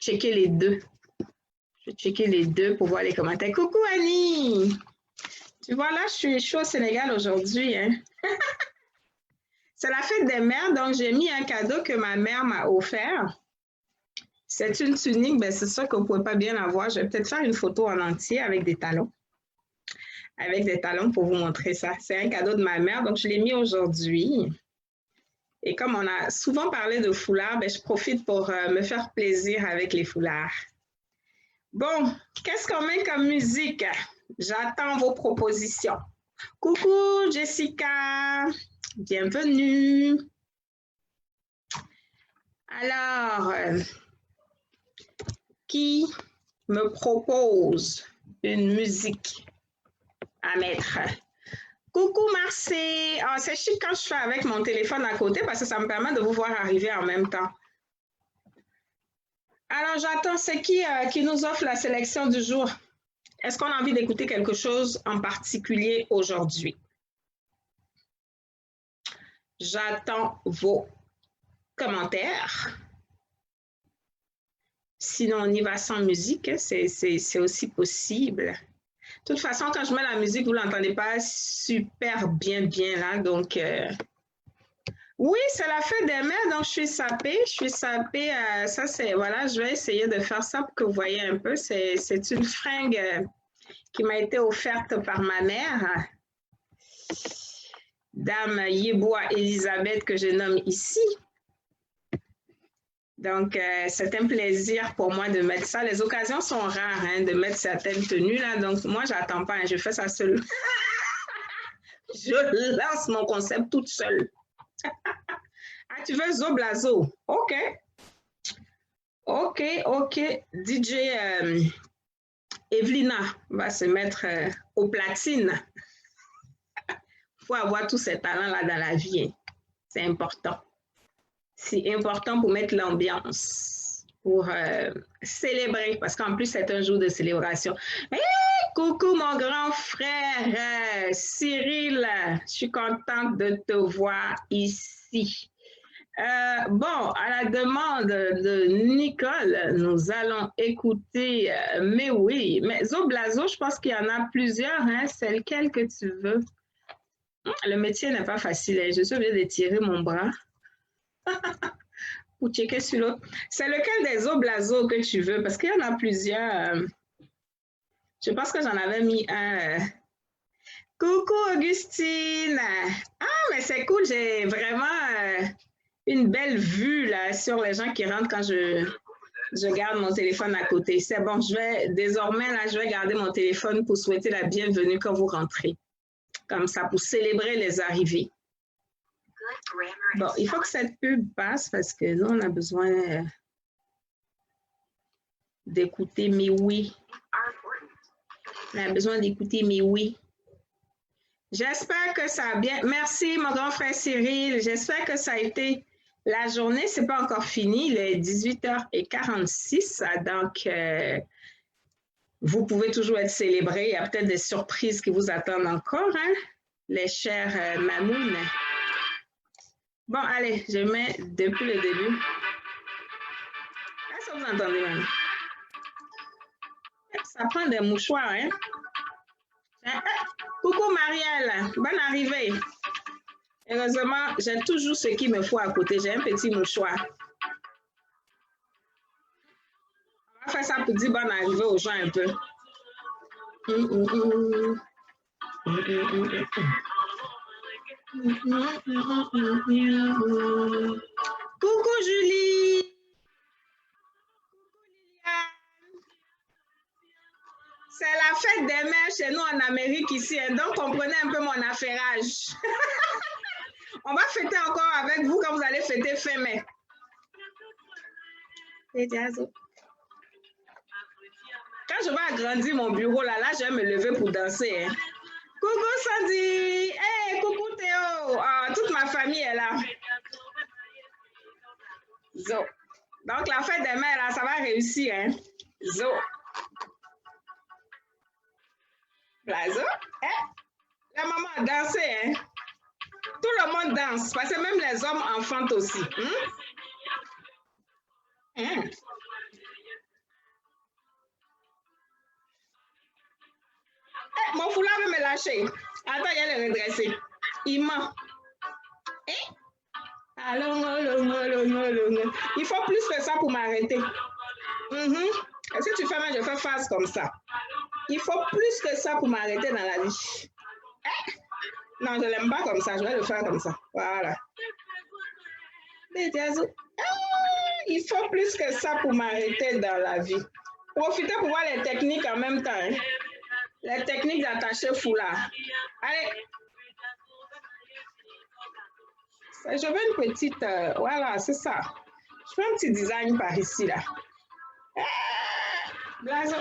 checker les deux. Je vais checker les deux pour voir les commentaires. Coucou Annie! Tu vois, là, je suis au Sénégal aujourd'hui. Hein? C'est la fête des mères, donc j'ai mis un cadeau que ma mère m'a offert. C'est une tunique, ben c'est sûr que vous ne pouvez pas bien la voir. Je vais peut-être faire une photo en entier avec des talons. Avec des talons pour vous montrer ça. C'est un cadeau de ma mère, donc je l'ai mis aujourd'hui. Et comme on a souvent parlé de foulards, ben, je profite pour me faire plaisir avec les foulards. Bon, qu'est-ce qu'on met comme musique? J'attends vos propositions. Coucou Jessica, bienvenue. Alors, qui me propose une musique à mettre? Coucou Marcy. Oh, c'est chic quand je fais avec mon téléphone à côté parce que ça me permet de vous voir arriver en même temps. Alors, j'attends, c'est qui nous offre la sélection du jour? Est-ce qu'on a envie d'écouter quelque chose en particulier aujourd'hui? J'attends vos commentaires. Sinon, on y va sans musique, c'est aussi possible. De toute façon, quand je mets la musique, vous ne l'entendez pas super bien là, donc... Oui, c'est la fête des mères, donc je suis sapée. Ça, c'est, voilà, je vais essayer de faire ça pour que vous voyez un peu. C'est une fringue qui m'a été offerte par ma mère, Dame Yeboah Elisabeth, que je nomme ici. Donc, c'est un plaisir pour moi de mettre ça. Les occasions sont rares hein, de mettre certaines tenues, là. Donc, moi, je n'attends pas, hein, je fais ça seule. Je lance mon concept toute seule. Ah, tu veux Zo Blazo? OK. DJ Evelina va se mettre au platine. Il faut avoir tous ces talents-là dans la vie. Hein. C'est important. C'est important pour mettre l'ambiance, pour célébrer, parce qu'en plus, c'est un jour de célébration. Hey, coucou mon grand frère Cyril, je suis contente de te voir ici. Bon, à la demande de Nicole, nous allons écouter, mais oui, mais Zo Blazo, je pense qu'il y en a plusieurs, hein, c'est lequel que tu veux. Le métier n'est pas facile, hein. Je suis obligée d'étirer mon bras pour checker sur l'autre. C'est lequel des Zo Blazo que tu veux, parce qu'il y en a plusieurs. Je pense que j'en avais mis un. Coucou Augustine! Ah, mais c'est cool, j'ai vraiment... une belle vue là, sur les gens qui rentrent quand je garde mon téléphone à côté. C'est bon, désormais, là, je vais garder mon téléphone pour souhaiter la bienvenue quand vous rentrez. Comme ça, pour célébrer les arrivées. Bon, il faut que cette pub passe parce que nous, on a besoin d'écouter mes oui. On a besoin d'écouter mes oui. J'espère que ça a bien... Merci, mon grand frère Cyril. J'espère que ça a été... La journée, ce n'est pas encore fini, il est 18h46, donc vous pouvez toujours être célébrés. Il y a peut-être des surprises qui vous attendent encore, hein, les chers mamounes. Bon, allez, je mets depuis le début. Est-ce que vous entendez, même? Ça prend des mouchoirs, hein? Coucou Marielle, bonne arrivée. Heureusement, j'ai toujours ce qu'il me faut à côté. J'ai un petit mouchoir. On va faire ça pour dire bonne arrivée aux gens un peu. Coucou Julie. Coucou Liliane. C'est la fête des mères chez nous en Amérique ici. Hein, donc, comprenez un peu mon affairage. On va fêter encore avec vous quand vous allez fêter fin mai. Quand je vais agrandir mon bureau, là, je vais me lever pour danser. Hein. Coucou Sandy! Hey, coucou Théo! Oh, toute ma famille est là. Zo. Donc, la fête des mères, là, ça va réussir. Hein? Zo. Blazo? Hein? La maman a dansé, hein? Tout le monde danse, parce que même les hommes enfantent aussi. mon foulard veut me lâcher. Attends, il va le redresser. Il ment. Allons, allons. Il faut plus que ça pour m'arrêter. Et si tu fais mal, je fais face comme ça. Il faut plus que ça pour m'arrêter dans la vie. Non, je ne l'aime pas comme ça. Je vais le faire comme ça. Voilà. Il faut plus que ça pour m'arrêter dans la vie. Profitez pour voir les techniques en même temps. Hein. Les techniques d'attacher foulard. Allez. Je veux une petite... voilà, c'est ça. Je fais un petit design par ici, là. Blazo.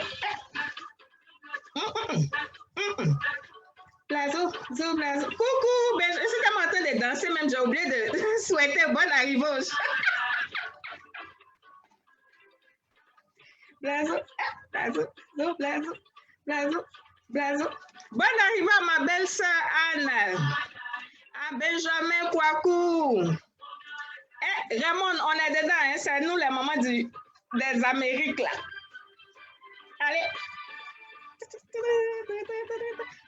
Blazo, blazo. Coucou, ben, je suis en train de danser, même j'ai oublié de souhaiter bonne arrivée au chat. Blazo, blazo, blazo, blazo, blazo. Bonne arrivée à ma belle-sœur Anne. À Benjamin Kouakou. Raymond, on est dedans, hein? C'est nous les mamans des Amériques, là. Allez.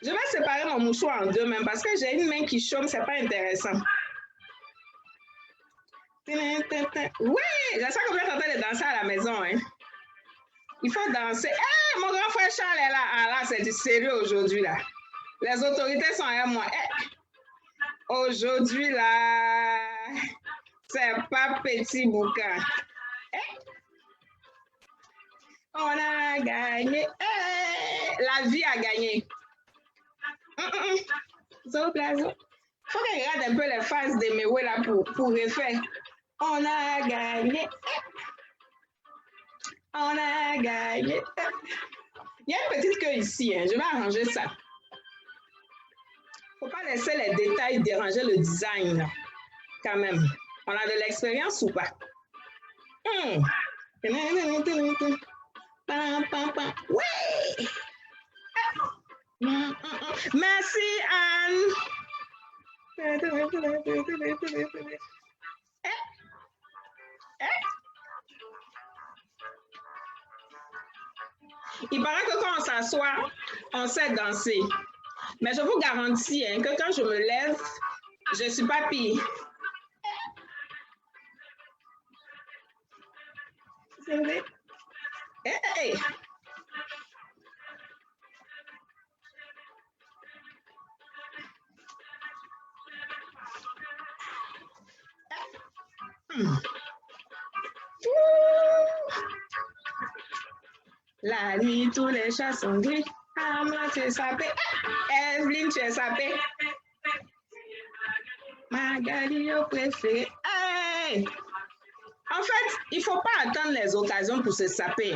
Je vais séparer mon mouchoir en deux mains parce que j'ai une main qui chôme, c'est pas intéressant. Oui, j'espère que vous êtes en train de danser à la maison. Hein. Il faut danser. Hey, mon grand frère Charles est là. Ah là, c'est du sérieux aujourd'hui, là. Les autorités sont avec moi. Hey. Aujourd'hui, là, c'est pas petit boucan. Hey. On a gagné. Hey, la vie a gagné. Zo, blazo. Faut que je regarde un peu les phases de mes ouais là pour refaire. On a gagné. On a gagné. Il y a une petite queue ici. Hein. Je vais arranger ça. Faut pas laisser les détails déranger le design. Là. Quand même. On a de l'expérience ou pas? Oui! Merci, Anne. Il paraît que quand on s'assoit, on sait danser. Mais je vous garantis hein, que quand je me lève, je ne suis pas pire. Hey. La nuit, tous les chats sont gris. Ah, moi, tu es sapé. Evelyne, tu es sapé. Magali, au préféré. Hey! En fait, il ne faut pas attendre les occasions pour se saper.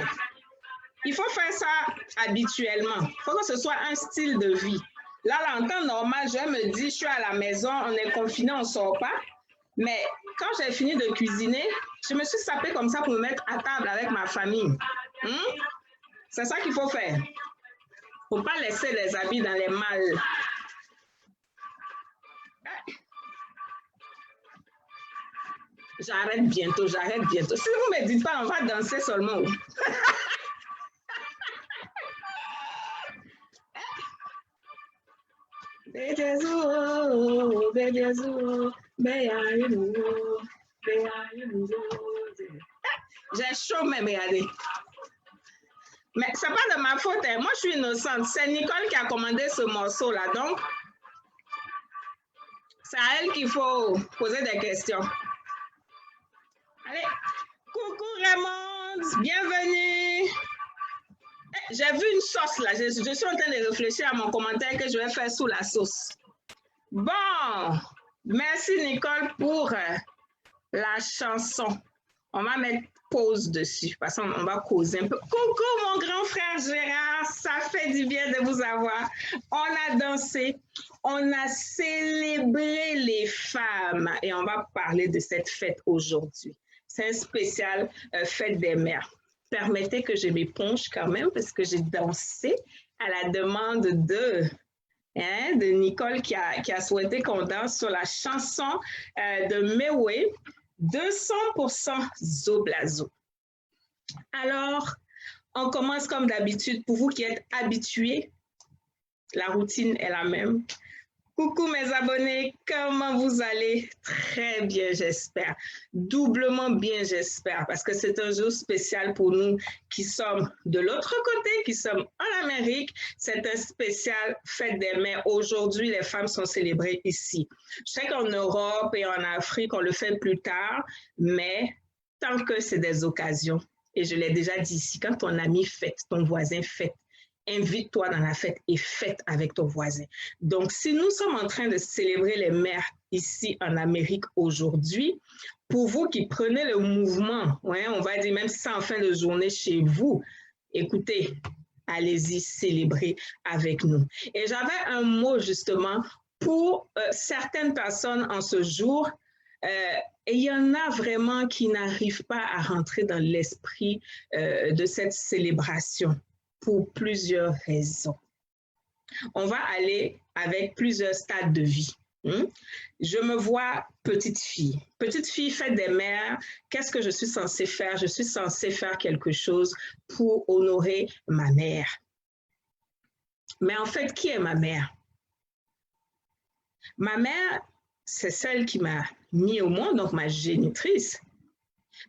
Il faut faire ça habituellement. Il faut que ce soit un style de vie. Là, en temps normal, je me dis, je suis à la maison, on est confiné, on ne sort pas. Mais quand j'ai fini de cuisiner, je me suis sapée comme ça pour me mettre à table avec ma famille. C'est ça qu'il faut faire. Il ne faut pas laisser les habits dans les malles. J'arrête bientôt, j'arrête bientôt. Si vous ne me dites pas, on va danser seulement. J'ai chaud même, regardez. Mais ce n'est pas de ma faute. Hein. Moi, je suis innocente. C'est Nicole qui a commandé ce morceau-là. Donc, c'est à elle qu'il faut poser des questions. Allez. Coucou Raymond. Bienvenue. J'ai vu une sauce là. Je suis en train de réfléchir à mon commentaire que je vais faire sous la sauce. Bon. Merci Nicole pour la chanson. On va mettre pause dessus parce qu'on va causer un peu. Coucou mon grand frère Gérard, ça fait du bien de vous avoir. On a dansé, on a célébré les femmes et on va parler de cette fête aujourd'hui. C'est un spécial fête des mères. Permettez que je m'éponge quand même parce que j'ai dansé à la demande de Nicole qui a souhaité qu'on danse sur la chanson de Mewé. 200% Zo Blazo. Alors, on commence comme d'habitude. Pour vous qui êtes habitués, La routine est la même. Coucou mes abonnés, comment vous allez? Très bien, j'espère. Doublement bien, j'espère, parce que c'est un jour spécial pour nous qui sommes de l'autre côté, qui sommes en Amérique. C'est un spécial fête des mères. Aujourd'hui, les femmes sont célébrées ici. Je sais qu'en Europe et en Afrique, on le fait plus tard, mais tant que c'est des occasions, et je l'ai déjà dit ici, quand ton ami fête, ton voisin fête, invite-toi dans la fête et fête avec ton voisin. Donc, si nous sommes en train de célébrer les mères ici en Amérique aujourd'hui, pour vous qui prenez le mouvement, ouais, on va dire même si c'est en fin de journée chez vous, écoutez, allez-y célébrer avec nous. Et j'avais un mot justement pour certaines personnes en ce jour. Et il y en a vraiment qui n'arrivent pas à rentrer dans l'esprit de cette célébration pour plusieurs raisons. On va aller avec plusieurs stades de vie. Je me vois petite fille. Petite fille, fête des mères. Qu'est-ce que je suis censée faire? Je suis censée faire quelque chose pour honorer ma mère. Mais en fait, qui est ma mère? Ma mère, c'est celle qui m'a mis au monde, donc ma génitrice.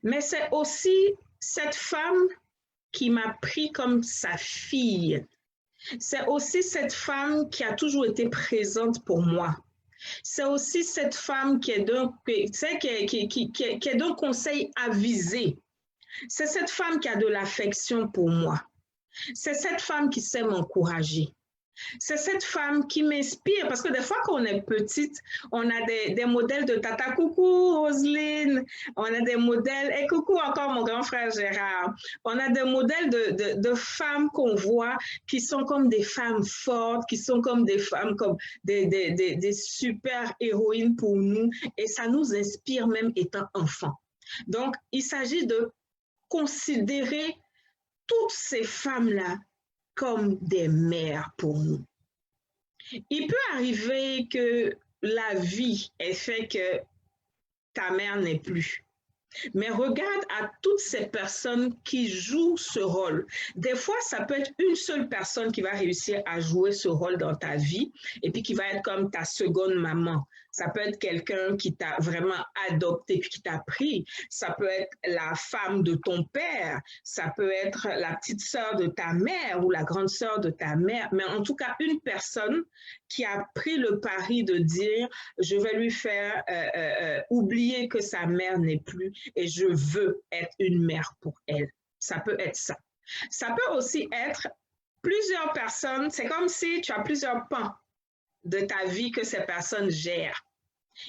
Mais c'est aussi cette femme qui m'a pris comme sa fille. C'est aussi cette femme qui a toujours été présente pour moi. C'est aussi cette femme qui est d'un conseil avisé. C'est cette femme qui a de l'affection pour moi. C'est cette femme qui sait m'encourager. C'est cette femme qui m'inspire parce que des fois quand on est petite, on a des modèles de tata. Coucou Roselyne, on a des modèles, et coucou encore mon grand frère Gérard. On a des modèles de femmes qu'on voit qui sont comme des femmes fortes, qui sont comme des femmes, comme des super héroïnes pour nous et ça nous inspire même étant enfant. Donc, il s'agit de considérer toutes ces femmes-là comme des mères pour nous. Il peut arriver que la vie ait fait que ta mère n'est plus. Mais regarde à toutes ces personnes qui jouent ce rôle. Des fois, ça peut être une seule personne qui va réussir à jouer ce rôle dans ta vie et puis qui va être comme ta seconde maman. Ça peut être quelqu'un qui t'a vraiment adopté puis qui t'a pris. Ça peut être la femme de ton père. Ça peut être la petite sœur de ta mère ou la grande sœur de ta mère. Mais en tout cas, une personne qui a pris le pari de dire « je vais lui faire oublier que sa mère n'est plus et je veux être une mère pour elle ». Ça peut être ça. Ça peut aussi être plusieurs personnes. C'est comme si tu as plusieurs pans de ta vie que ces personnes gèrent.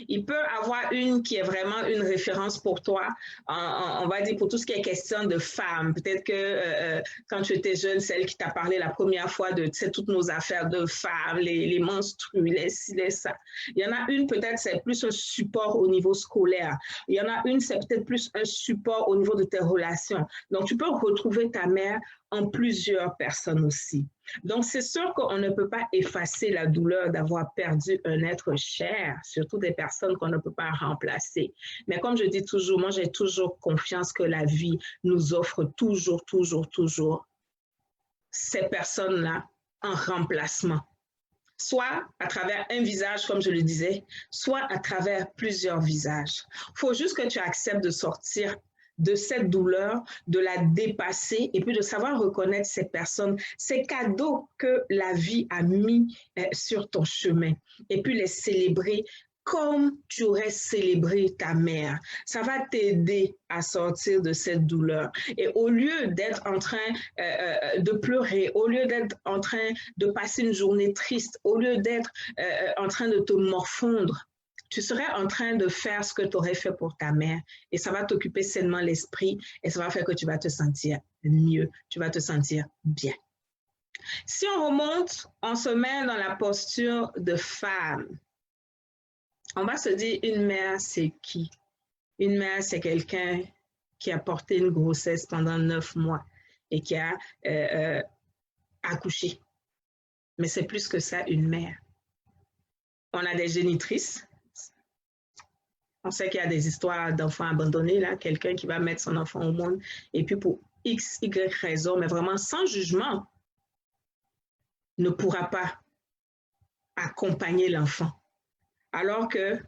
Il peut avoir une qui est vraiment une référence pour toi, on va dire pour tout ce qui est question de femmes. Peut-être que quand tu étais jeune, celle qui t'a parlé la première fois de toutes nos affaires de femmes, les menstrues, les ci, les ça. Il y en a une, peut-être c'est plus un support au niveau scolaire. Il y en a une, c'est peut-être plus un support au niveau de tes relations. Donc, tu peux retrouver ta mère en plusieurs personnes aussi. Donc, c'est sûr qu'on ne peut pas effacer la douleur d'avoir perdu un être cher, surtout des personnes qu'on ne peut pas remplacer. Mais comme je dis toujours, moi, j'ai toujours confiance que la vie nous offre toujours ces personnes-là en remplacement. Soit à travers un visage, comme je le disais, soit à travers plusieurs visages. Il faut juste que tu acceptes de sortir de cette douleur, de la dépasser et puis de savoir reconnaître ces personnes, ces cadeaux que la vie a mis sur ton chemin et puis les célébrer comme tu aurais célébré ta mère. Ça va t'aider à sortir de cette douleur. Et au lieu d'être en train de pleurer, au lieu d'être en train de passer une journée triste, au lieu d'être en train de te morfondre, tu serais en train de faire ce que tu aurais fait pour ta mère et ça va t'occuper sainement l'esprit et ça va faire que tu vas te sentir mieux, tu vas te sentir bien. Si on remonte, on se met dans la posture de femme. On va se dire, une mère, c'est qui? Une mère, c'est quelqu'un qui a porté une grossesse pendant 9 mois et qui a accouché. Mais c'est plus que ça, une mère. On a des génitrices. On sait qu'il y a des histoires d'enfants abandonnés, là, quelqu'un qui va mettre son enfant au monde et puis pour X, Y raison, mais vraiment sans jugement, ne pourra pas accompagner l'enfant. Alors que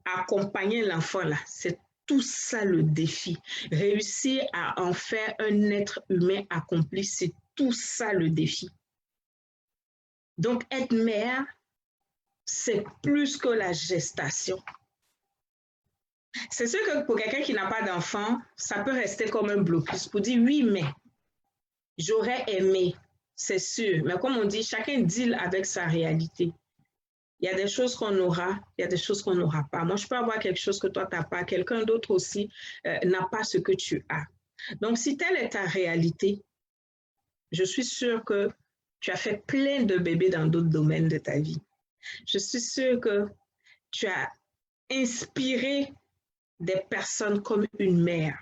accompagner l'enfant, là, c'est tout ça le défi. Réussir à en faire un être humain accompli, c'est tout ça le défi. Donc, être mère, c'est plus que la gestation. C'est sûr que pour quelqu'un qui n'a pas d'enfant, ça peut rester comme un blocus pour dire oui, mais j'aurais aimé, c'est sûr. Mais comme on dit, chacun deal avec sa réalité. Il y a des choses qu'on aura, il y a des choses qu'on n'aura pas. Moi, je peux avoir quelque chose que toi, tu n'as pas. Quelqu'un d'autre aussi n'a pas ce que tu as. Donc, si telle est ta réalité, je suis sûre que tu as fait plein de bébés dans d'autres domaines de ta vie. Je suis sûre que tu as inspiré des personnes comme une mère.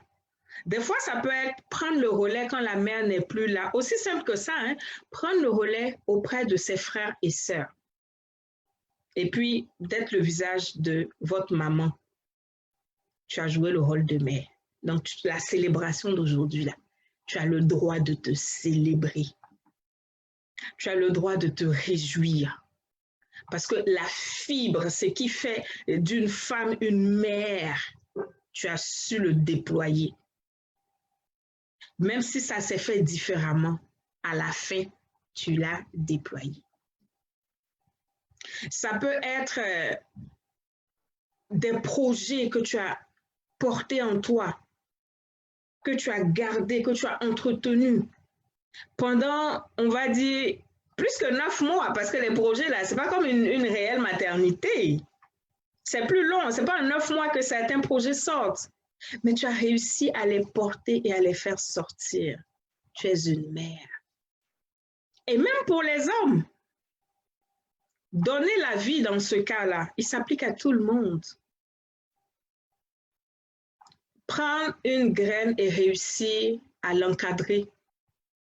Des fois, ça peut être prendre le relais quand la mère n'est plus là. Aussi simple que ça, hein? Prendre le relais auprès de ses frères et sœurs. Et puis, d'être le visage de votre maman. Tu as joué le rôle de mère. Donc, la célébration d'aujourd'hui, là, tu as le droit de te célébrer. Tu as le droit de te réjouir. Parce que la fibre, ce qui fait d'une femme une mère, tu as su le déployer. Même si ça s'est fait différemment, à la fin, tu l'as déployé. Ça peut être des projets que tu as portés en toi, que tu as gardés, que tu as entretenus pendant, on va dire, plus que 9 mois, parce que les projets, là, ce n'est pas comme une réelle maternité. C'est plus long, ce n'est pas en 9 mois que certains projets sortent. Mais tu as réussi à les porter et à les faire sortir. Tu es une mère. Et même pour les hommes, donner la vie dans ce cas-là, il s'applique à tout le monde. Prendre une graine et réussir à l'encadrer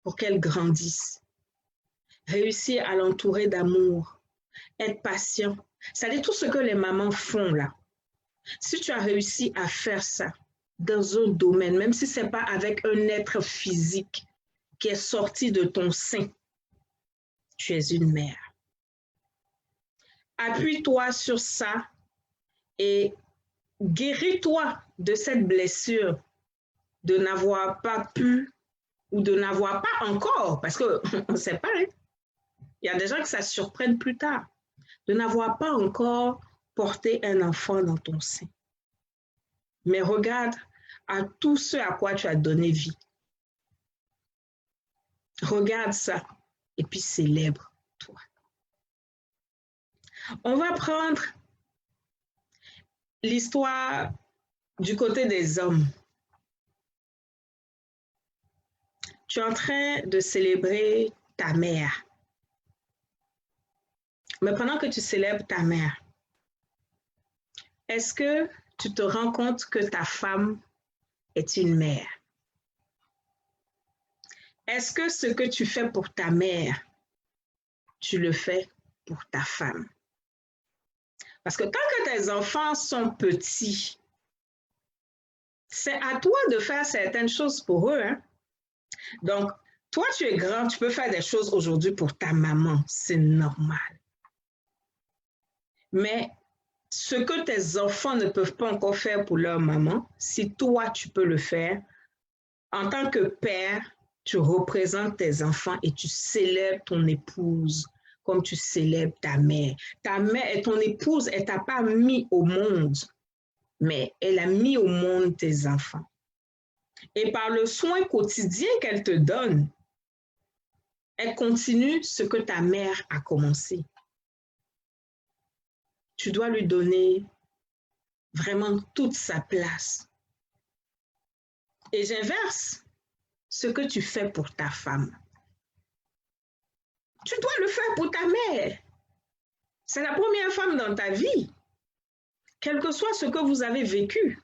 pour qu'elle grandisse. Réussir à l'entourer d'amour, être patient. C'est-à-dire tout ce que les mamans font là. Si tu as réussi à faire ça dans un domaine, même si ce n'est pas avec un être physique qui est sorti de ton sein, tu es une mère. Appuie-toi sur ça et guéris-toi de cette blessure de n'avoir pas pu ou de n'avoir pas encore, parce qu'on ne sait pas, hein? Il y a des gens que ça surprenne plus tard, de n'avoir pas encore porté un enfant dans ton sein. Mais regarde à tout ce à quoi tu as donné vie. Regarde ça et puis célèbre-toi. On va prendre l'histoire du côté des hommes. Tu es en train de célébrer ta mère. Mais pendant que tu célèbres ta mère, est-ce que tu te rends compte que ta femme est une mère? Est-ce que ce que tu fais pour ta mère, tu le fais pour ta femme? Parce que tant que tes enfants sont petits, c'est à toi de faire certaines choses pour eux, hein? Donc, toi, tu es grand, tu peux faire des choses aujourd'hui pour ta maman, c'est normal. Mais ce que tes enfants ne peuvent pas encore faire pour leur maman, si toi, tu peux le faire, en tant que père, tu représentes tes enfants et tu célèbres ton épouse comme tu célèbres ta mère. Ta mère et ton épouse, elle ne t'a pas mis au monde, mais elle a mis au monde tes enfants. Et par le soin quotidien qu'elle te donne, elle continue ce que ta mère a commencé. Tu dois lui donner vraiment toute sa place. Et j'inverse ce que tu fais pour ta femme. Tu dois le faire pour ta mère. C'est la première femme dans ta vie. Quel que soit ce que vous avez vécu,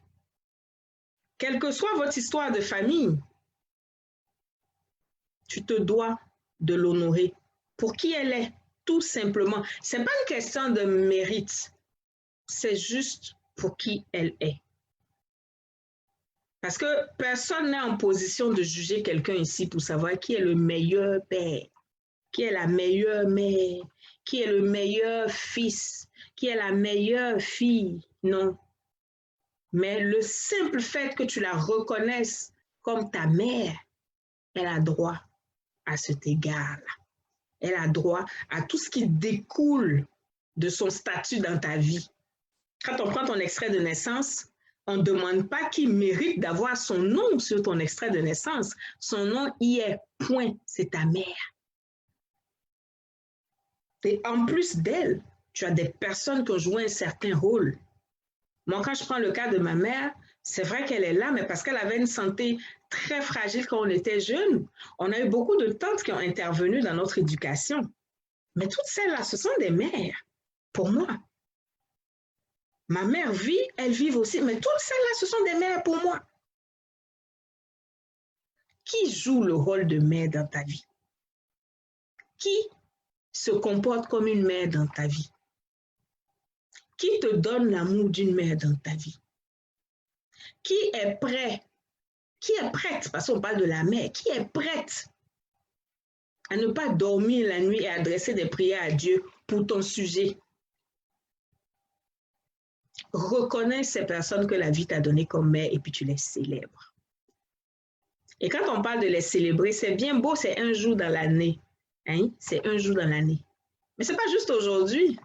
quelle que soit votre histoire de famille, tu te dois de l'honorer pour qui elle est, tout simplement. Ce n'est pas une question de mérite, c'est juste pour qui elle est. Parce que personne n'est en position de juger quelqu'un ici pour savoir qui est le meilleur père, qui est la meilleure mère, qui est le meilleur fils, qui est la meilleure fille, non. Mais le simple fait que tu la reconnaisses comme ta mère, elle a droit à cet égard-là. Elle a droit à tout ce qui découle de son statut dans ta vie. Quand on prend ton extrait de naissance, on ne demande pas qui mérite d'avoir son nom sur ton extrait de naissance. Son nom y est, point, c'est ta mère. Et en plus d'elle, tu as des personnes qui ont joué un certain rôle. Moi, quand je prends le cas de ma mère, c'est vrai qu'elle est là, mais parce qu'elle avait une santé très fragile quand on était jeune. On a eu beaucoup de tantes qui ont intervenu dans notre éducation. Mais toutes celles-là, ce sont des mères pour moi. Ma mère vit, elles vivent aussi, mais toutes celles-là, ce sont des mères pour moi. Qui joue le rôle de mère dans ta vie? Qui se comporte comme une mère dans ta vie? Qui te donne l'amour d'une mère dans ta vie? Qui est prêt? Qui est prête, parce qu'on parle de la mère, qui est prête à ne pas dormir la nuit et adresser des prières à Dieu pour ton sujet? Reconnais ces personnes que la vie t'a données comme mère et puis tu les célèbres. Et quand on parle de les célébrer, c'est bien beau, c'est un jour dans l'année. Hein? C'est un jour dans l'année. Mais ce n'est pas juste aujourd'hui.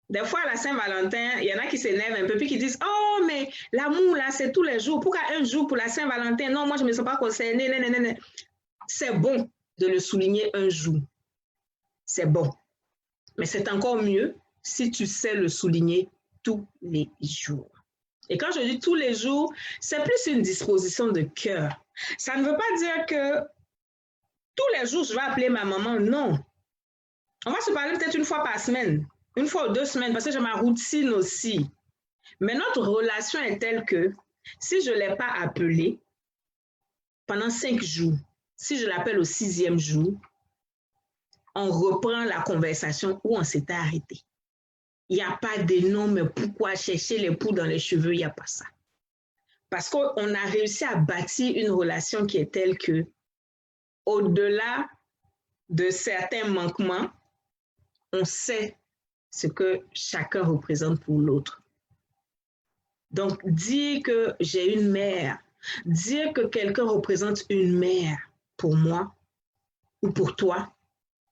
Des fois, à la Saint-Valentin, il y en a qui s'énervent un peu, puis qui disent « Oh, mais l'amour, là, c'est tous les jours. Pourquoi un jour pour la Saint-Valentin? Non, moi, je ne me sens pas concernée. » C'est bon de le souligner un jour. C'est bon. Mais c'est encore mieux si tu sais le souligner tous les jours. Et quand je dis tous les jours, c'est plus une disposition de cœur. Ça ne veut pas dire que tous les jours, je vais appeler ma maman. Non. On va se parler peut-être une fois par semaine, une fois ou 2 semaines, parce que j'ai ma routine aussi. Mais notre relation est telle que si je ne l'ai pas appelée pendant 5 jours, si je l'appelle au 6e jour, on reprend la conversation où on s'était arrêté. Il n'y a pas de non, mais pourquoi chercher les poux dans les cheveux? Il n'y a pas ça. Parce qu'on a réussi à bâtir une relation qui est telle que, au-delà de certains manquements, on sait ce que chacun représente pour l'autre. Donc, dire que j'ai une mère, dire que quelqu'un représente une mère pour moi ou pour toi,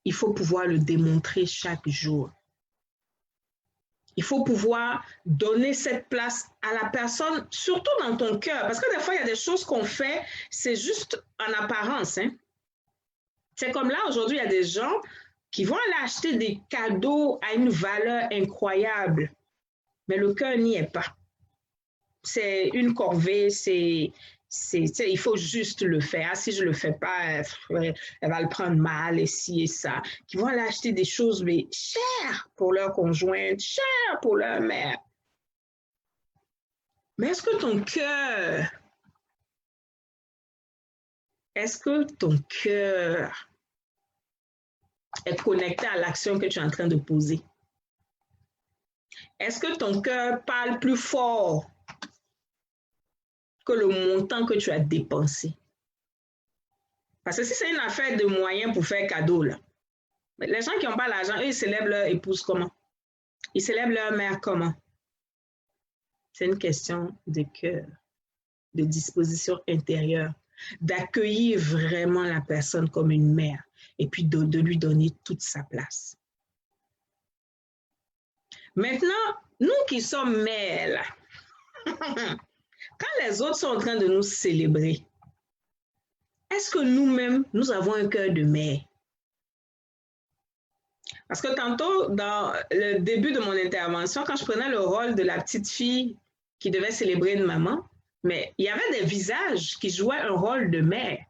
il faut pouvoir le démontrer chaque jour. Il faut pouvoir donner cette place à la personne, surtout dans ton cœur. Parce que des fois, il y a des choses qu'on fait, c'est juste en apparence. Hein? C'est comme là, aujourd'hui, il y a des gens qui vont aller acheter des cadeaux à une valeur incroyable, mais le cœur n'y est pas. C'est une corvée, il faut juste le faire. Si je ne le fais pas, elle va le prendre mal, et ci et ça. Qui vont aller acheter des choses mais chères pour leur conjointe, chères pour leur mère. Mais est-ce que ton cœur est connecté à l'action que tu es en train de poser? Est-ce que ton cœur parle plus fort que le montant que tu as dépensé? Parce que si c'est une affaire de moyens pour faire cadeau, là, les gens qui n'ont pas l'argent, eux, ils célèbrent leur épouse comment? Ils célèbrent leur mère comment? C'est une question de cœur, de disposition intérieure, d'accueillir vraiment la personne comme une mère et puis de lui donner toute sa place. Maintenant, nous qui sommes mères, là, quand les autres sont en train de nous célébrer, est-ce que nous-mêmes, nous avons un cœur de mère? Parce que tantôt, dans le début de mon intervention, quand je prenais le rôle de la petite fille qui devait célébrer une maman, mais il y avait des visages qui jouaient un rôle de mère.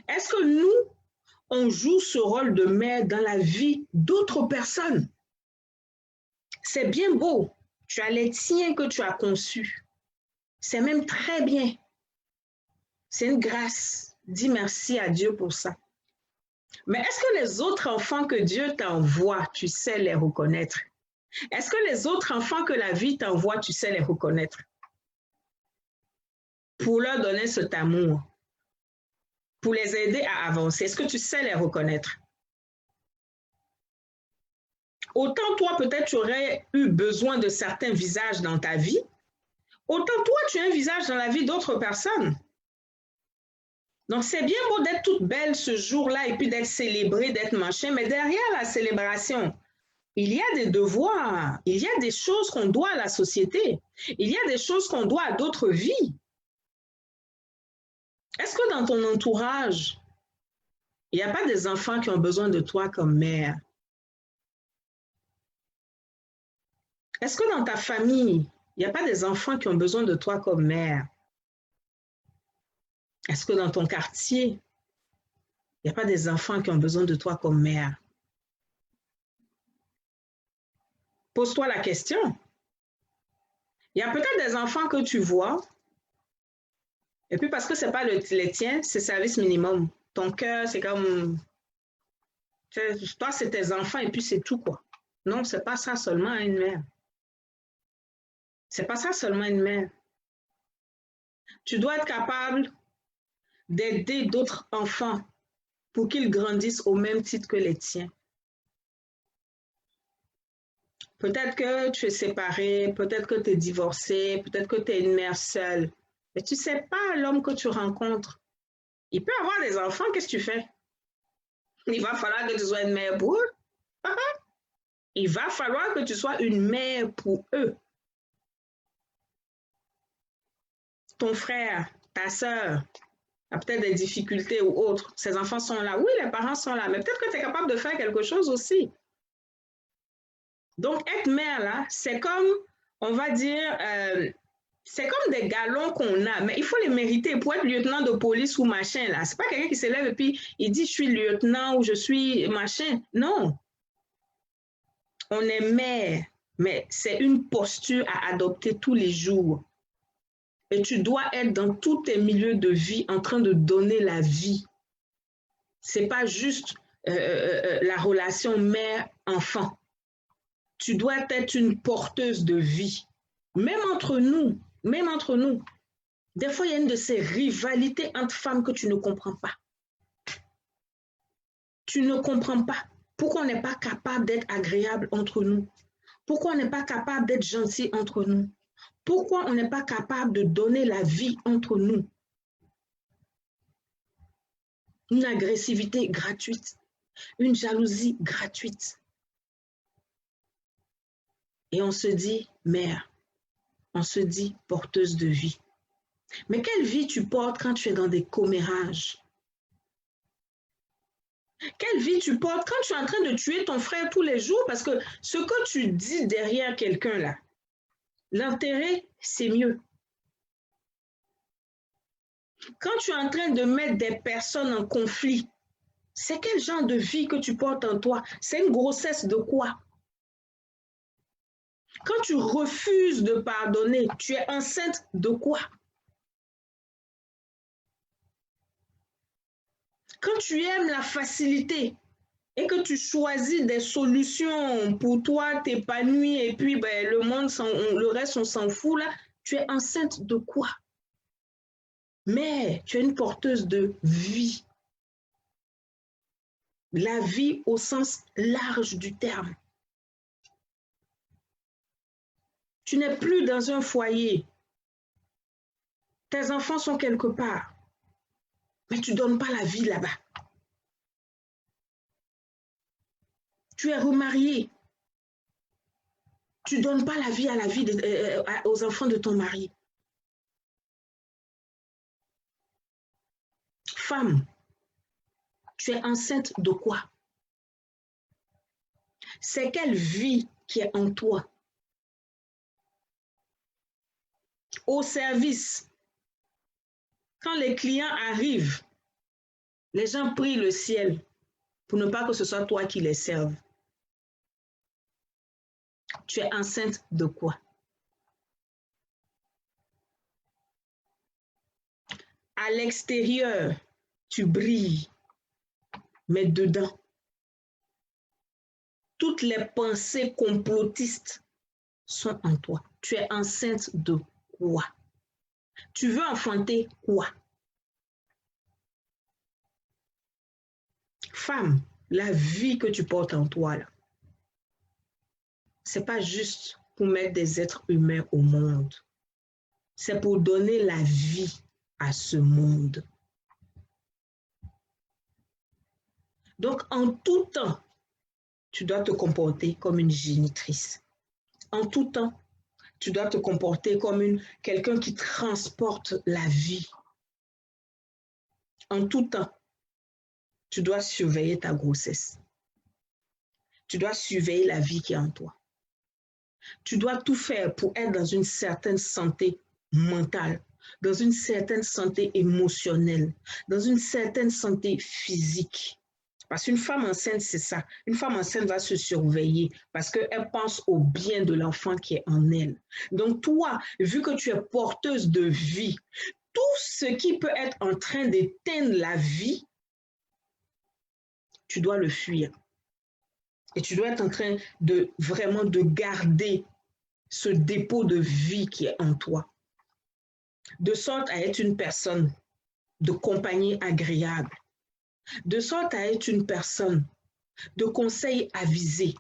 Est-ce que nous, on joue ce rôle de mère dans la vie d'autres personnes? C'est bien beau. Tu as les tiens que tu as conçus. C'est même très bien. C'est une grâce. Dis merci à Dieu pour ça. Mais est-ce que les autres enfants que Dieu t'envoie, tu sais les reconnaître? Est-ce que les autres enfants que la vie t'envoie, tu sais les reconnaître? Pour leur donner cet amour, pour les aider à avancer, est-ce que tu sais les reconnaître? Autant toi, peut-être, tu aurais eu besoin de certains visages dans ta vie, autant toi, tu as un visage dans la vie d'autres personnes. Donc, c'est bien beau d'être toute belle ce jour-là et puis d'être célébrée, d'être machin, mais derrière la célébration, il y a des devoirs, il y a des choses qu'on doit à la société, il y a des choses qu'on doit à d'autres vies. Est-ce que dans ton entourage, il n'y a pas des enfants qui ont besoin de toi comme mère? Est-ce que dans ta famille, il n'y a pas des enfants qui ont besoin de toi comme mère? Est-ce que dans ton quartier, il n'y a pas des enfants qui ont besoin de toi comme mère? Pose-toi la question. Il y a peut-être des enfants que tu vois, et puis parce que ce n'est pas les tiens, c'est service minimum. Ton cœur, c'est comme, toi, c'est tes enfants et puis c'est tout, quoi. Non, ce n'est pas ça seulement une mère. C'est pas ça seulement une mère. Tu dois être capable d'aider d'autres enfants pour qu'ils grandissent au même titre que les tiens. Peut-être que tu es séparé, peut-être que tu es divorcé, peut-être que tu es une mère seule. Mais tu ne sais pas l'homme que tu rencontres. Il peut avoir des enfants, qu'est-ce que tu fais? Il va falloir que tu sois une mère pour eux. Il va falloir que tu sois une mère pour eux. Ton frère, ta soeur, a peut-être des difficultés ou autres. Ses enfants sont là. Oui, les parents sont là, mais peut-être que tu es capable de faire quelque chose aussi. Donc, être mère, là, c'est comme, on va dire, c'est comme des galons qu'on a, mais il faut les mériter pour être lieutenant de police ou machin, là. C'est pas quelqu'un qui se lève et puis il dit, je suis lieutenant ou je suis machin. Non. On est mère, mais c'est une posture à adopter tous les jours. Et tu dois être dans tous tes milieux de vie en train de donner la vie. C'est pas juste la relation mère-enfant. Tu dois être une porteuse de vie. Même entre nous, des fois, il y a une de ces rivalités entre femmes que tu ne comprends pas. Tu ne comprends pas. Pourquoi on n'est pas capable d'être agréable entre nous? Pourquoi on n'est pas capable d'être gentil entre nous? Pourquoi on n'est pas capable de donner la vie entre nous? Une agressivité gratuite, une jalousie gratuite. Et on se dit mère, on se dit porteuse de vie. Mais quelle vie tu portes quand tu es dans des commérages? Quelle vie tu portes quand tu es en train de tuer ton frère tous les jours? Parce que ce que tu dis derrière quelqu'un là, l'enterrer, c'est mieux. Quand tu es en train de mettre des personnes en conflit, c'est quel genre de vie que tu portes en toi? C'est une grossesse de quoi? Quand tu refuses de pardonner, tu es enceinte de quoi? Quand tu aimes la facilité et que tu choisis des solutions pour toi t'épanouir et puis ben, le reste, on s'en fout là, tu es enceinte de quoi? Mais tu es une porteuse de vie. La vie au sens large du terme. Tu n'es plus dans un foyer. Tes enfants sont quelque part. Mais tu ne donnes pas la vie là-bas. Tu es remarié. Tu ne donnes pas la vie à aux enfants de ton mari. Femme, tu es enceinte de quoi? C'est quelle vie qui est en toi? Au service, quand les clients arrivent, les gens prient le ciel pour ne pas que ce soit toi qui les serves. Tu es enceinte de quoi? À l'extérieur, tu brilles, mais dedans, toutes les pensées complotistes sont en toi. Tu es enceinte de quoi? Tu veux enfanter quoi? Femme, la vie que tu portes en toi, là, ce n'est pas juste pour mettre des êtres humains au monde. C'est pour donner la vie à ce monde. Donc, en tout temps, tu dois te comporter comme une génitrice. En tout temps, tu dois te comporter comme quelqu'un qui transporte la vie. En tout temps, tu dois surveiller ta grossesse. Tu dois surveiller la vie qui est en toi. Tu dois tout faire pour être dans une certaine santé mentale, dans une certaine santé émotionnelle, dans une certaine santé physique. Parce qu'une femme enceinte, c'est ça. Une femme enceinte va se surveiller parce qu'elle pense au bien de l'enfant qui est en elle. Donc toi, vu que tu es porteuse de vie, tout ce qui peut être en train d'éteindre la vie, tu dois le fuir. Et tu dois être en train de vraiment de garder ce dépôt de vie qui est en toi. De sorte à être une personne de compagnie agréable. De sorte à être une personne de conseils avisés.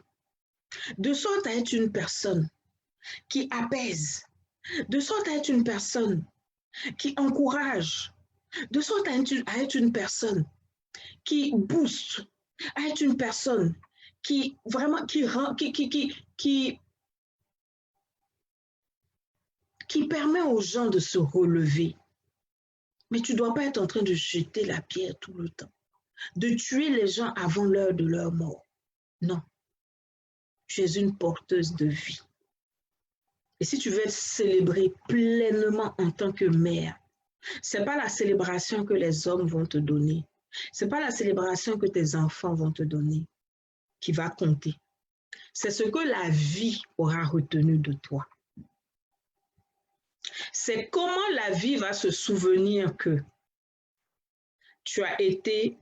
De sorte à être une personne qui apaise. De sorte à être une personne qui encourage. De sorte à être une personne qui booste. À être une personne qui vraiment qui permet aux gens de se relever. Mais tu ne dois pas être en train de jeter la pierre tout le temps, de tuer les gens avant l'heure de leur mort. Non, tu es une porteuse de vie. Et si tu veux être célébrée pleinement en tant que mère, ce n'est pas la célébration que les hommes vont te donner. Ce n'est pas la célébration que tes enfants vont te donner qui va compter. C'est ce que la vie aura retenu de toi. C'est comment la vie va se souvenir que tu as été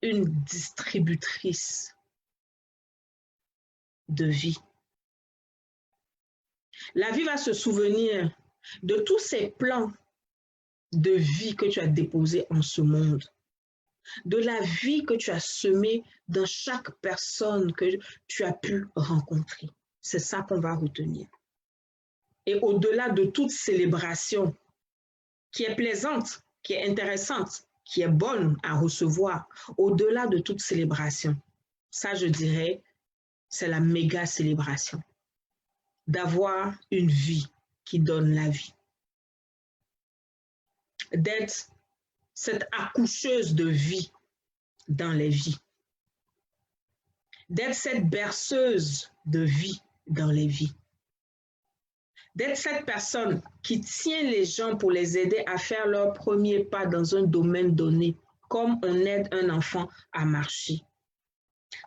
une distributrice de vie. La vie va se souvenir de tous ces plans de vie que tu as déposés en ce monde, de la vie que tu as semée dans chaque personne que tu as pu rencontrer. C'est ça qu'on va retenir. Et au-delà de toute célébration qui est plaisante, qui est intéressante, qui est bonne à recevoir, au-delà de toute célébration, ça je dirais, c'est la méga célébration. D'avoir une vie qui donne la vie. D'être cette accoucheuse de vie dans les vies. D'être cette berceuse de vie dans les vies. D'être cette personne qui tient les gens pour les aider à faire leur premier pas dans un domaine donné, comme on aide un enfant à marcher.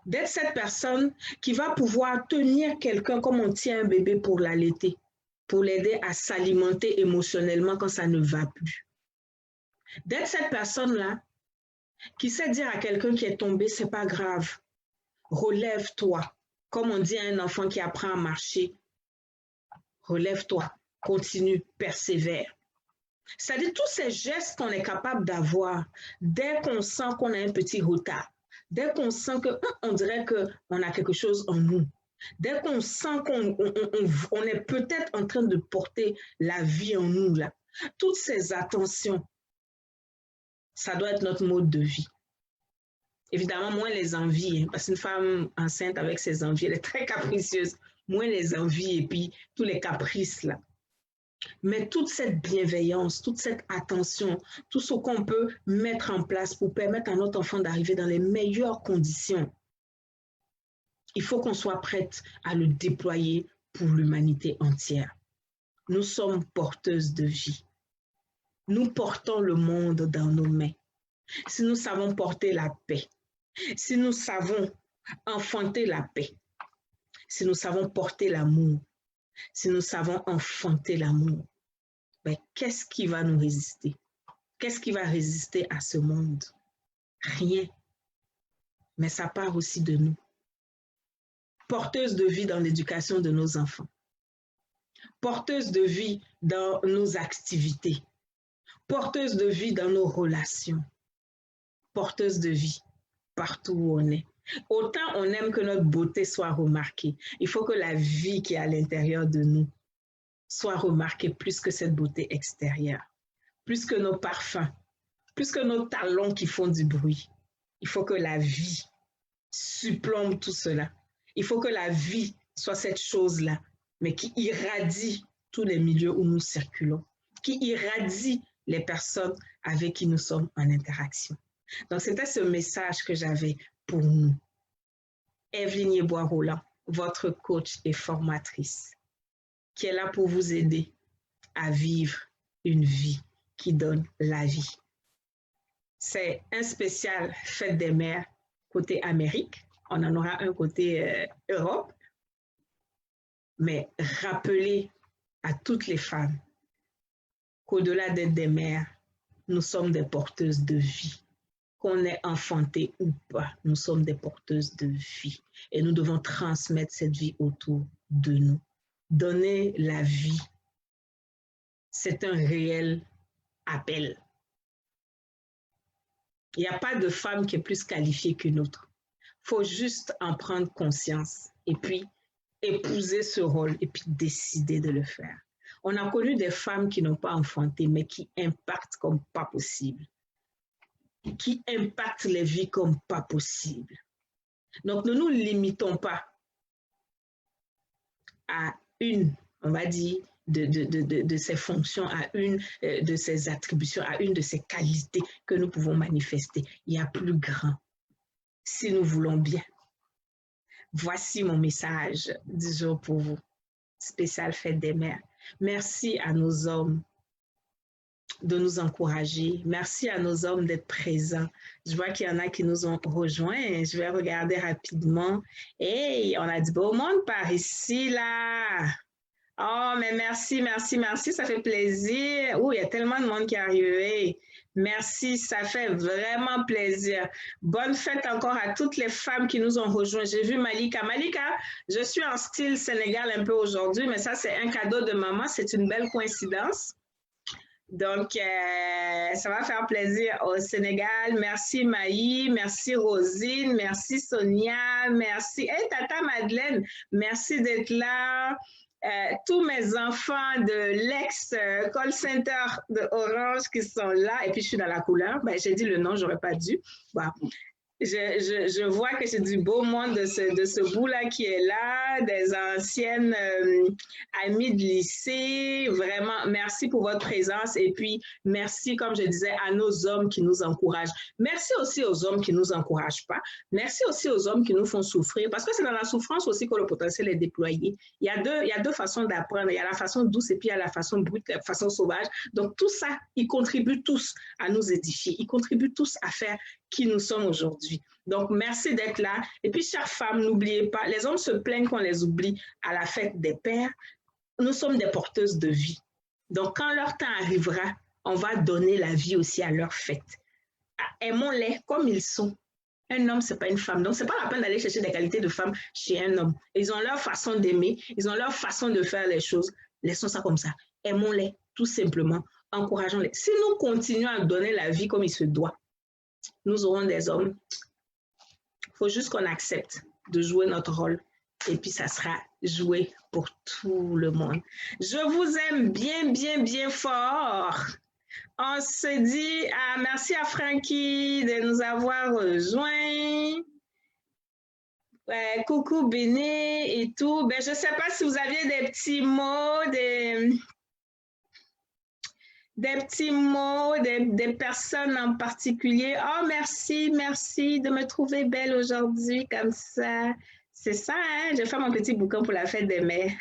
D'être cette personne qui va pouvoir tenir quelqu'un comme on tient un bébé pour l'allaiter, pour l'aider à s'alimenter émotionnellement quand ça ne va plus. D'être cette personne-là qui sait dire à quelqu'un qui est tombé, c'est pas grave, relève-toi. Comme on dit à un enfant qui apprend à marcher, relève-toi, continue, persévère. C'est-à-dire tous ces gestes qu'on est capable d'avoir dès qu'on sent qu'on a un petit retard, dès qu'on sent qu'on dirait qu'on a quelque chose en nous, dès qu'on sent qu'on est peut-être en train de porter la vie en nous, là, toutes ces attentions, ça doit être notre mode de vie. Évidemment, moins les envies, hein, parce qu'une femme enceinte avec ses envies, elle est très capricieuse, moins les envies et puis tous les caprices là. Mais toute cette bienveillance, toute cette attention, tout ce qu'on peut mettre en place pour permettre à notre enfant d'arriver dans les meilleures conditions, il faut qu'on soit prête à le déployer pour l'humanité entière. Nous sommes porteuses de vie. Nous portons le monde dans nos mains. Si nous savons porter la paix, si nous savons enfanter la paix, si nous savons porter l'amour, si nous savons enfanter l'amour, ben, qu'est-ce qui va nous résister? Qu'est-ce qui va résister à ce monde? Rien. Mais ça part aussi de nous. Porteuse de vie dans l'éducation de nos enfants. Porteuse de vie dans nos activités. Porteuse de vie dans nos relations. Porteuse de vie partout où on est. Autant on aime que notre beauté soit remarquée, il faut que la vie qui est à l'intérieur de nous soit remarquée plus que cette beauté extérieure, plus que nos parfums, plus que nos talons qui font du bruit. Il faut que la vie supplombe tout cela. Il faut que la vie soit cette chose-là, mais qui irradie tous les milieux où nous circulons, qui irradie les personnes avec qui nous sommes en interaction. Donc, c'était ce message que j'avais pour nous. Evelyne Yeboah-Roland, votre coach et formatrice, qui est là pour vous aider à vivre une vie qui donne la vie. C'est un spécial Fête des mères côté Amérique. On en aura un côté Europe. Mais rappelez à toutes les femmes qu'au-delà d'être des mères, nous sommes des porteuses de vie. Qu'on ait enfanté ou pas, nous sommes des porteuses de vie. Et nous devons transmettre cette vie autour de nous. Donner la vie, c'est un réel appel. Il n'y a pas de femme qui est plus qualifiée qu'une autre. Il faut juste en prendre conscience et puis épouser ce rôle et puis décider de le faire. On a connu des femmes qui n'ont pas enfanté, mais qui impactent comme pas possible. Qui impactent les vies comme pas possible. Donc, ne nous limitons pas à une, on va dire, de ces fonctions, à une de ces attributions, à une de ces qualités que nous pouvons manifester. Il y a plus grand, si nous voulons bien. Voici mon message du jour pour vous, spécial Fête des mères. Merci à nos hommes de nous encourager. Merci à nos hommes d'être présents. Je vois qu'il y en a qui nous ont rejoints. Je vais regarder rapidement. Hey, on a du beau monde par ici, là. Oh, mais merci, merci, merci. Ça fait plaisir. Oh, il y a tellement de monde qui est arrivé. Merci, ça fait vraiment plaisir. Bonne fête encore à toutes les femmes qui nous ont rejoints. J'ai vu Malika. Malika, je suis en style Sénégal un peu aujourd'hui, mais ça, c'est un cadeau de maman. C'est une belle coïncidence. Donc, ça va faire plaisir au Sénégal. Merci Maï, merci Rosine, merci Sonia, merci. Hey, Tata Madeleine, merci d'être là. Tous mes enfants de l'ex-call center de Orange qui sont là. Et puis, je suis dans la couleur. Ben, j'ai dit le nom, j'aurais pas dû. Bon. Je vois que c'est du beau monde de ce bout-là qui est là, des anciennes amies de lycée. Vraiment, merci pour votre présence. Et puis, merci, comme je disais, à nos hommes qui nous encouragent. Merci aussi aux hommes qui ne nous encouragent pas. Merci aussi aux hommes qui nous font souffrir. Parce que c'est dans la souffrance aussi que le potentiel est déployé. Il y a deux façons d'apprendre. Il y a la façon douce et puis il y a la façon brute, la façon sauvage. Donc, tout ça, ils contribuent tous à nous édifier. Ils contribuent tous à faire qui nous sommes aujourd'hui. Donc, merci d'être là. Et puis, chères femmes, n'oubliez pas, les hommes se plaignent qu'on les oublie à la fête des pères. Nous sommes des porteuses de vie. Donc, quand leur temps arrivera, on va donner la vie aussi à leur fête. Aimons-les comme ils sont. Un homme, ce n'est pas une femme. Donc, ce n'est pas la peine d'aller chercher des qualités de femme chez un homme. Ils ont leur façon d'aimer, ils ont leur façon de faire les choses. Laissons ça comme ça. Aimons-les, tout simplement. Encourageons-les. Si nous continuons à donner la vie comme il se doit, nous aurons des hommes. Il faut juste qu'on accepte de jouer notre rôle et puis ça sera joué pour tout le monde. Je vous aime bien, bien, bien fort. On se dit merci à Frankie de nous avoir rejoints. Coucou Béné et tout. Ben, je ne sais pas si vous aviez des petits mots, des personnes en particulier. Oh, merci, merci de me trouver belle aujourd'hui comme ça. C'est ça, hein? Je fais mon petit bouquin pour la fête des mères.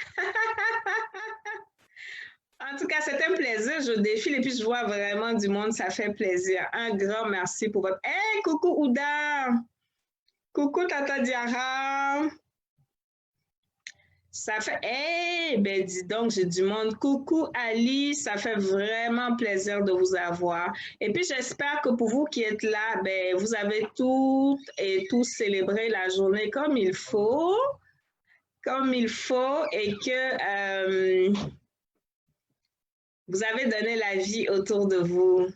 En tout cas, c'est un plaisir. Je défile et puis je vois vraiment du monde. Ça fait plaisir. Un grand merci pour votre... Hey, coucou Ouda! Coucou Tata Diara! Ça fait, eh ben dis donc, j'ai du monde. Coucou Ali, ça fait vraiment plaisir de vous avoir. Et puis j'espère que pour vous qui êtes là, ben vous avez toutes et tous célébré la journée comme il faut et que vous avez donné la vie autour de vous.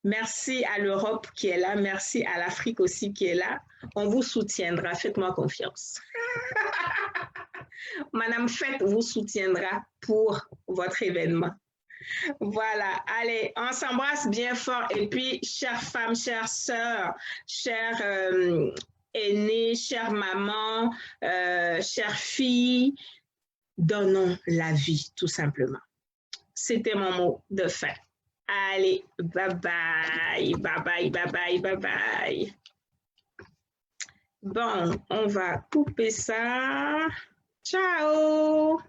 Merci à l'Europe qui est là. Merci à l'Afrique aussi qui est là. On vous soutiendra. Faites-moi confiance. Madame Fête vous soutiendra pour votre événement. Voilà, allez, on s'embrasse bien fort. Et puis, chères femmes, chères sœurs, chères aînées, chères mamans, chères filles, donnons la vie, tout simplement. C'était mon mot de fin. Allez, bye bye, bye bye, bye bye, bye bye. Bon, on va couper ça. Ciao!